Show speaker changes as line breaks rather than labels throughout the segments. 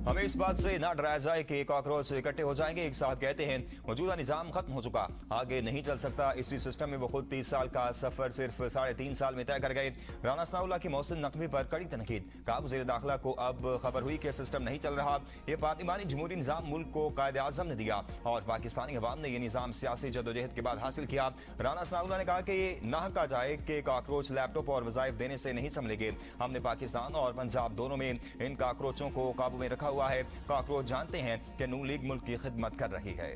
हमें इस बात से ना डराया जाए कि कॉकरोच इकट्ठे हो जाएंगे। एक साहब कहते हैं मौजूदा निजाम खत्म हो चुका, आगे नहीं चल सकता। इसी सिस्टम में वो खुद 30 साल का सफर सिर्फ 3.5 साल में तय कर गए। राना सनाउल्लाह की मोहसिन नकवी पर कड़ी तनकीद। कहा वज़ीर दाखिला को अब खबर हुई कि सिस्टम नहीं चल रहा। ये पार्लिमानी जमहूरी निजाम मुल्क को कायदे आज़म ने दिया और पाकिस्तानी अवाम ने यह निजाम सियासी जदोजहद के बाद हासिल किया। राना सनाउल्लाह ने कहा कि ये ना कहा जाए कि कॉकरोच लैपटॉप और वज़ाइफ देने से नहीं संभलेंगे। हमने पाकिस्तान और पंजाब दोनों में इन कॉकरोचों को काबू में रखा हुआ है। कॉकरोच जानते हैं कि नून लीग मुल्क की खिदमत कर रही है।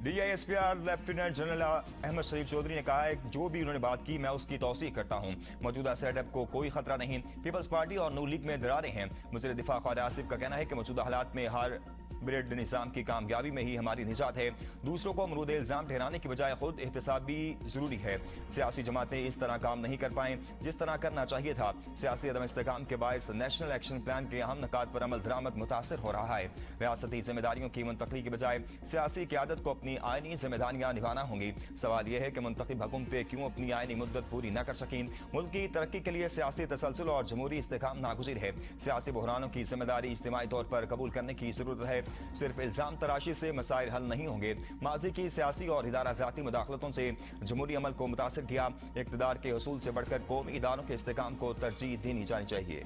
DISPR लेफ्टिनेंट जनरल अहमद शरीफ चौधरी ने कहा है जो भी उन्होंने बात की मैं उसकी तौसीक करता हूं। मौजूदा सेटअप को कोई खतरा नहीं। पीपल्स पार्टी और नून लीग में दरारें हैं। वज़ीर दिफा ख्वाजा आसिफ का कहना है कि मौजूदा हालात में हर ब्रिड निज़ाम की कामयाबी में ही हमारी निजात है। दूसरों को मरूद इल्जाम ठहराने की बजाय खुद एहतसाब भी जरूरी है। सियासी जमातें इस तरह काम नहीं कर पाएं जिस तरह करना चाहिए था। सियासी अदम इस्तेकाम के बायस नेशनल एक्शन प्लान के अहम नकात पर अमल दरामद मुतासर हो रहा है। रियासती जिम्मेदारियों की मुंतकली की बजाय सियासी क़यादत को अपनी आइनी जिम्मेदारियां निभाना होंगी। सवाल यह है कि मुंतखब हुकूमतें क्यों अपनी आइनी मुद्दत पूरी न कर सकें। मुल्क की तरक्की के लिए सियासी तसलसल और जमहूरी इस्तेकाम नागुज़ीर है। सियासी बहरानों की जिम्मेदारी इज्तिमाई तौर पर कबूल करने की जरूरत है। सिर्फ इल्जाम तराशी से मसाइल हल नहीं होंगे। माजी की सियासी और इदारा ज़ाती मुदाखलतों से जमहूरी अमल को मुतासर किया। इक़्तिदार के हसूल से बढ़कर कौमी इदारों के इस्तेकाम को तरजीह देनी जानी चाहिए।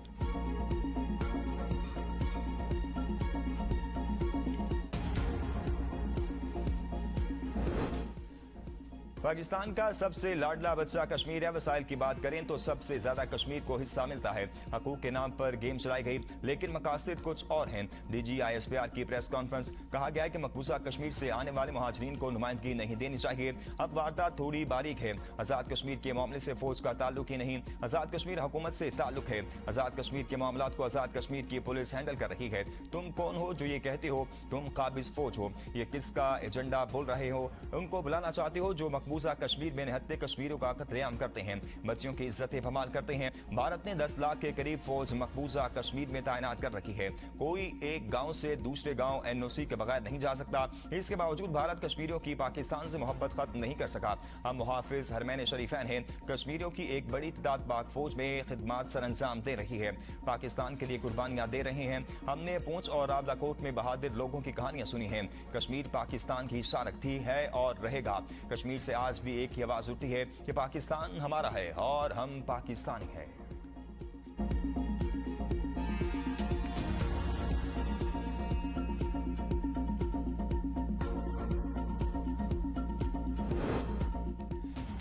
पाकिस्तान का सबसे लाडला बच्चा कश्मीर है। वसाइल की बात करें तो सबसे ज्यादा कश्मीर को हिस्सा मिलता है। हकूक के नाम पर गेम चलाई गई लेकिन मकासद कुछ और हैं। DGISPR की प्रेस कॉन्फ्रेंस कहा गया है कि मकबूजा कश्मीर से आने वाले महाजरीन को नुमाइंदगी नहीं देनी चाहिए। अब वारदात थोड़ी बारीक है। आजाद कश्मीर के मामले से फौज का ताल्लुक ही नहीं, आजाद कश्मीर हुकूमत से ताल्लुक है। आजाद कश्मीर के मामला को आजाद कश्मीर की पुलिस हैंडल कर रही है। तुम कौन हो जो ये कहते हो तुम काबिज फौज हो? ये किसका एजेंडा बोल रहे हो? उनको बुलाना चाहते हो जो मकबूजा कश्मीर में निहत्ते कश्मीरियों का कत्लेआम करते हैं, बच्चियों की इज्जतें भमाल करते हैं। भारत ने 10 लाख के करीब फौज मकबूजा कश्मीर में तैनात कर रखी है। कोई एक गांव से दूसरे गांव NOC के बगैर नहीं जा सकता। इसके बावजूद भारत कश्मीरियों की पाकिस्तान से मोहब्बत खत्म नहीं कर सका। हम मुहाफिज हरमैन शरीफैन हैं। कश्मीरियों की एक बड़ी तादाद पाक फौज में खिदमत सर अंजाम दे रही है, पाकिस्तान के लिए कुर्बानियां दे रहे हैं। हमने पूंछ और रावलाकोट में बहादुर लोगों की कहानियां सुनी हैं। कश्मीर पाकिस्तान की शारक थी, है और रहेगा। कश्मीर से आज भी एक ही आवाज उठती है कि पाकिस्तान हमारा है और हम पाकिस्तानी हैं।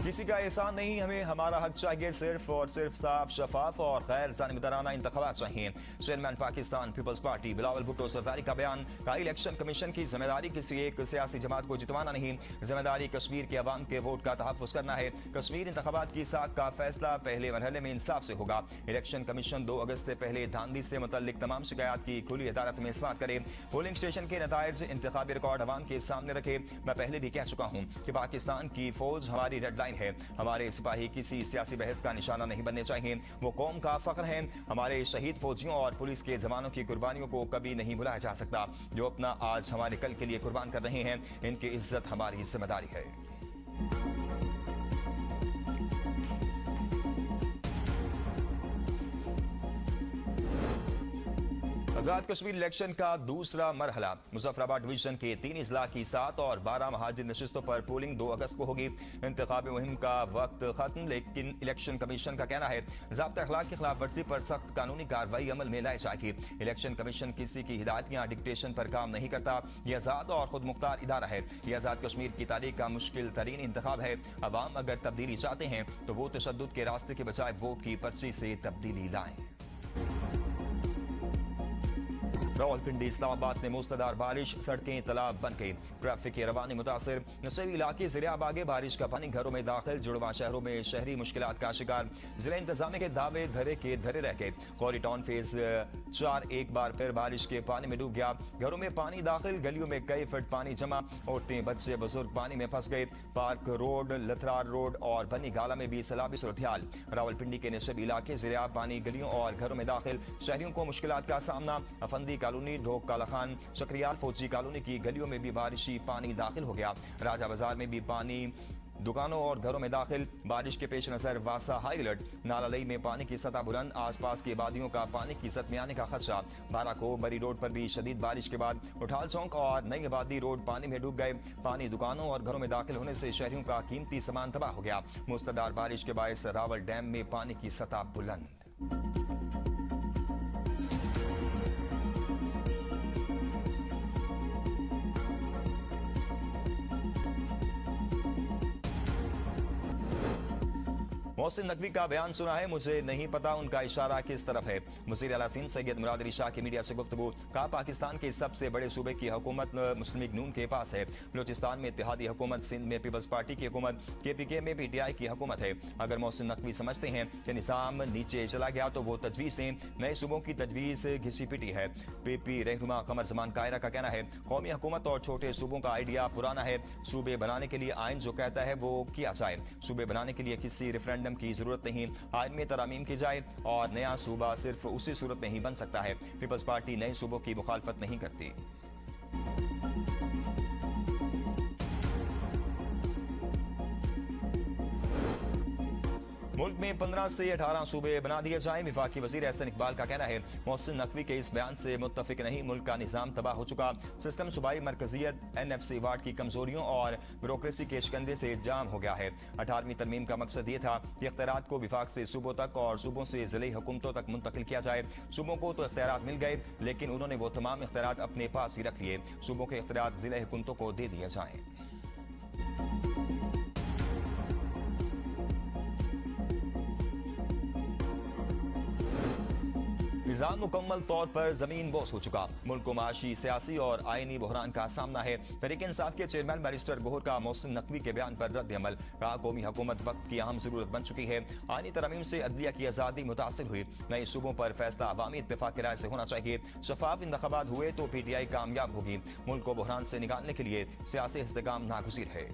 किसी का एहसान नहीं, हमें हमारा हक चाहिए। सिर्फ और सिर्फ साफ, शफाफ और गैर जानिबदाराना इंतखाबात चाहिए। चेयरमैन पाकिस्तान पीपल्स पार्टी बिलावल भुट्टो सरदारी का बयान। कहा इलेक्शन कमीशन की जिम्मेदारी किसी एक सियासी जमात को जितवाना नहीं, जिम्मेदारी कश्मीर के अवाम के वोट का तहफ़्फ़ुज़ करना है। कश्मीर इंतखाबात की साख का फैसला पहले मरहले में इंसाफ से होगा। इलेक्शन कमीशन 2 अगस्त से पहले धांधली से मुतल्लिक तमाम शिकायत की खुली अदालत में इस्मात करे। पोलिंग स्टेशन के नताइज इंतखाबी रिकॉर्ड अवाम के सामने रखे। मैं पहले भी कह चुका हूँ कि पाकिस्तान की फौज हमारी रेड लाइन है। हमारे सिपाही किसी सियासी बहस का निशाना नहीं बनने चाहिए। वो कौम का फख्र हैं। हमारे शहीद फौजियों और पुलिस के जवानों की कुर्बानियों को कभी नहीं भुलाया जा सकता। जो अपना आज हमारे कल के लिए कुर्बान कर रहे हैं, इनकी इज्जत हमारी जिम्मेदारी है। आजाद कश्मीर इलेक्शन का दूसरा मरहला। मुजफ्फराबाद डिवीजन के 3 अजला की 7 और 12 महाजिर नशिस्तों पर पोलिंग 2 अगस्त को होगी। इंतखाबी मुहिम का वक्त खत्म, लेकिन इलेक्शन कमीशन का कहना है ज़ाब्ता अखलाक की खिलाफ वर्जी पर सख्त कानूनी कार्रवाई अमल में लाई जाएगी। इलेक्शन कमीशन किसी की हिदायत या डिक्टेशन पर काम नहीं करता। यह आजाद और खुद मुख्तार इदारा है। यह आजाद कश्मीर की तारीख का मुश्किल तरीन इंतखाब है। अवाम अगर तब्दीली चाहते हैं तो वो तशद्दुद के रास्ते के बजाय वोट की पर्ची से तब्दीली लाएं। रावलपिंडी इस्लामाबाद में मूसलाधार बारिश, सड़कें तालाब बन गई, ट्रैफिक की रवानी मुतासिर। नशेबी इलाके ज़िले आगे बारिश का पानी घरों में दाखिल, जुड़वा शहरों में शहरी मुश्किलात का शिकार। जिला इंतजामिया के दावे धरे के धरे रह गए। कौरी टाउन फेज 4 एक बार फिर बारिश के पानी में डूब गया। घरों में पानी दाखिल, गलियों में कई फुट पानी जमा। औरतें बच्चे बुजुर्ग पानी में फंस गए। पार्क रोड, लथरार रोड और बनी गाला में भी सैलाबी सूरत-ए-हाल। रावलपिंडी के नशेबी इलाके ज़िले पानी, गलियों और घरों में दाखिल, शहरियों को मुश्किलात का सामना। अफंदी कॉलोनी, ढोक काला खान, शक्रियाल फौजी कॉलोनी की गलियों में भी बारिशी पानी दाखिल हो गया। राजा बाजार में भी पानी दुकानों और घरों में दाखिल। बारिश के पेश नजर वासा हाई अलर्ट। नालालई में पानी की सतह बुलंद, आसपास की आबादियों का पानी की सतह में आने का खदशा। बाराको बरी रोड पर भी शदीद बारिश के बाद उठाल चौक और नई आबादी रोड पानी में डूब गए। पानी दुकानों और घरों में दाखिल होने से शहरियों का कीमती सामान तबाह हो गया। मुस्तदार बारिश के बायस रावल डैम में पानी की सतह बुलंद। मोहसिन नकवी का बयान सुना है, मुझे नहीं पता उनका इशारा किस तरफ है। वज़ीर आला सिंध सैयद मुराद अली शाह की मीडिया से गुफ्तगू। कहा, पाकिस्तान के सबसे बड़े सूबे की हुकूमत मुस्लिम लीग नून के पास है। बलूचिस्तान में इत्तेहादी हुकूमत, सिंध में पीपल्स पार्टी की हुकूमत, KPK में PTI की हुकूमत है। अगर मोहसिन नकवी समझते हैं कि निज़ाम नीचे चला गया तो वो तजवीज़ें नए सूबों की तजवीज़ घिसी पिटी है। PP रहनुमा कमर जमान कायरा का कहना है, कौमी हुकूमत और छोटे सूबों का आइडिया पुराना है। सूबे बनाने के लिए आइन जो कहता है वो किया जाए। सूबे बनाने के लिए किसी रेफरेंडम की जरूरत नहीं, आइन में तरामीम की जाए और नया सूबा सिर्फ उसी सूरत में ही बन सकता है। पीपल्स पार्टी नए सूबों की मुखालफत नहीं करती। मुल्क में 15 से 18 सूबे बना दिए जाए। वफाकी वजीर एहसन इकबाल का कहना है, मोहसिन नकवी के इस बयान से मुत्तफिक नहीं। मुल्क का निजाम तबाह हो चुका। सिस्टम सूबाई मरकजियत, NFC वार्ड की कमजोरियों और ब्यूरोक्रेसी के शिकंजे से जाम हो गया है। 18वीं तरमीम का मकसद ये था कि इख्तियारात को विफाक से सूबों तक और सूबों से जिले हुकूमतों तक मुंतकिल किया जाए। सूबों को तो इख्तियारात मिल गए, लेकिन उन्होंने वो तमाम इख्तियारात अपने पास ही रख लिए। सूबों के इख्तियारात जिले हुकूमतों को दे दिए जाएं। निजाम मुकम्मल तौर पर जमीन बोस हो चुका। मुल्क को माशी, सियासी और आईनी बहरान का सामना है। तहरीक इंसाफ के चेयरमैन बैरिस्टर गोहर का मोहसिन नकवी के बयान पर रद्द अमल। कहा, कौमी हुकूमत वक्त की अहम जरूरत बन चुकी है। आईनी तरमीम से अदलिया की आज़ादी मुतासिर हुई। नए सूबों पर फैसला अवामी इत्तेफाक राय से होना चाहिए। शफाफ इंतखाबात हुए तो PTI कामयाब होगी। मुल्क को बहरान से निकालने के लिए सियासी इस्तेकाम नागुज़ीर है।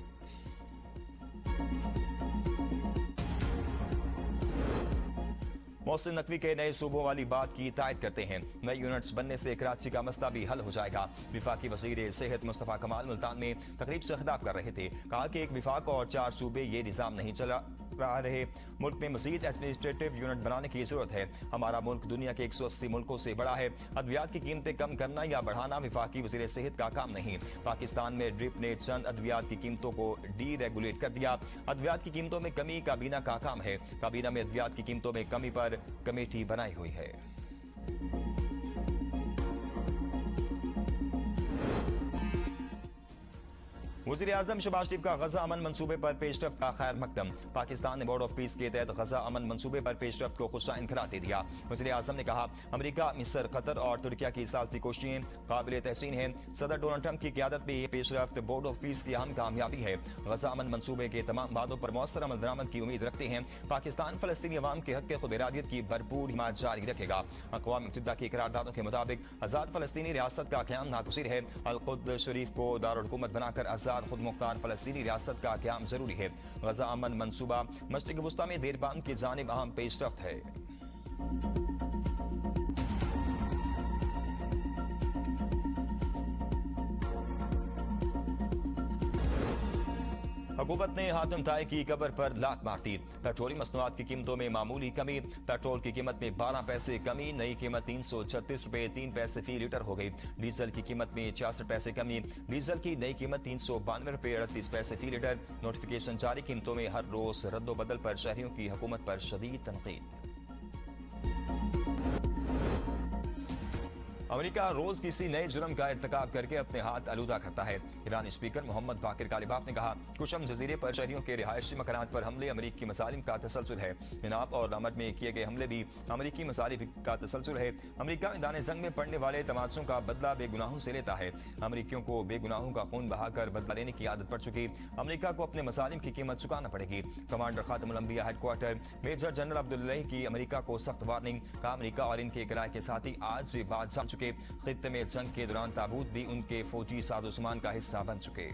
मोहसिन नकवी के नए सूबों वाली बात की तायद करते हैं। नए यूनिट्स बनने से कराची का मसला भी हल हो जाएगा। विफाकी वजीर सेहत मुस्तफ़ा कमाल मुल्तान में तकरीब से खिताब कर रहे थे। कहा कि एक विफाक और 4 सूबे ये निज़ाम नहीं चला रहे। मुल्क में मजीद एडमिनिस्ट्रेटिव यूनिट बनाने की जरूरत है। हमारा मुल्क दुनिया के 180 मुल्कों से बड़ा है। अद्वियात की कीमतें कम करना या बढ़ाना विफाकी वजीर सेहत का काम नहीं। पाकिस्तान में ड्रिप ने चंद अद्वियात की कीमतों को डीरेगुलेट कर दिया। अद्वियात की कीमतों में कमी काबीना का काम है। काबीना में अद्वियात की कीमतों में कमी पर कमेटी बनाई हुई है। वज़ीर आज़म शहबाज शरीफ का गजा अमन मंसूबे पर पेशरफ्त का खैर मकदम। पाकिस्तान ने बोर्ड ऑफ पीस के तहत गजा अमन मंसूबे पर पेशरफ्त को खुशाइन करार दे दिया। वज़ीर आज़म ने कहा, अमरीका, मिस्र, कतर और तुर्किया की सालसी कोशिशें काबिल तहसीन हैं। सदर डोनाल्ड ट्रंप की क़यादत में ये पेशरफ्त बोर्ड ऑफ पीस की अहम कामयाबी है। गजा अमन मंसूबे के तमाम वादों पर मौसर अमल दरामद की उम्मीद रखते हैं। पाकिस्तान फ़लस्तीनी अवाम के हक़ खुद इरादियत की भरपूर हिमायत जारी रखेगा। अक़वाम मुत्तहिदा की करारदादों के मुताबिक आज़ाद फ़लस्तीनी रियासत का क़याम नागुज़ीर है। अल-कुद्स शरीफ को दारुल हुकूमत बनाकर आज़ाद खुद मुख्तार फ़लस्तीनी रियासत का क़याम जरूरी है। गजा अमन मंसूबा मशरिक़ वुस्ता में देरबाम की जानिब अहम पेशरफ्त है। हुकूमत ने हातिम ताई की कब्र पर लात मार दी। पेट्रोलियम मसनूआत की कीमतों में मामूली कमी। पेट्रोल की कीमत में 12 पैसे कमी। नई कीमत 336 रुपए 3 पैसे फी लीटर हो गई। डीजल की कीमत में 66 पैसे कमी। डीजल की नई कीमत 392 रुपए 38 पैसे फी लीटर। नोटिफिकेशन जारी। कीमतों में हर रोज रद्दोबदल पर शहरियों की हुकूमत पर शदीद तनकीद। अमेरिका रोज किसी नए जुर्म का इर्तिकाब करके अपने हाथ आलूदा करता है। ईरानी स्पीकर मोहम्मद बाकिर कालिबाफ ने कहा, कुशम जजीरे पर शहरियों के रिहायशी मकानात पर हमले अमरीकी मसालिम का तसलसल है। मिनाब और रामट में किए गए हमले भी अमरीकी मसालिम का तसलसल है। अमरीका मैदान जंग में पड़ने वाले तमाशों का बदला बेगुनाहों से लेता है। अमरीकियों को बेगुनाहों का खून बहाकर बदला लेने की आदत पड़ चुकी। अमरीका को अपने मसालिम की कीमत चुकाना पड़ेगी। कमांडर खातमुल अंबिया हेडक्वार्टर मेजर जनरल अब्दुल्लाही की अमरीका को सख्त वार्निंग। कहा, अमरीका और इनके किराए के साथी आज से बात जान चुके। खित्ते में जंग के दौरान ताबूत भी उनके फौजी साजो सामान का हिस्सा बन चुके।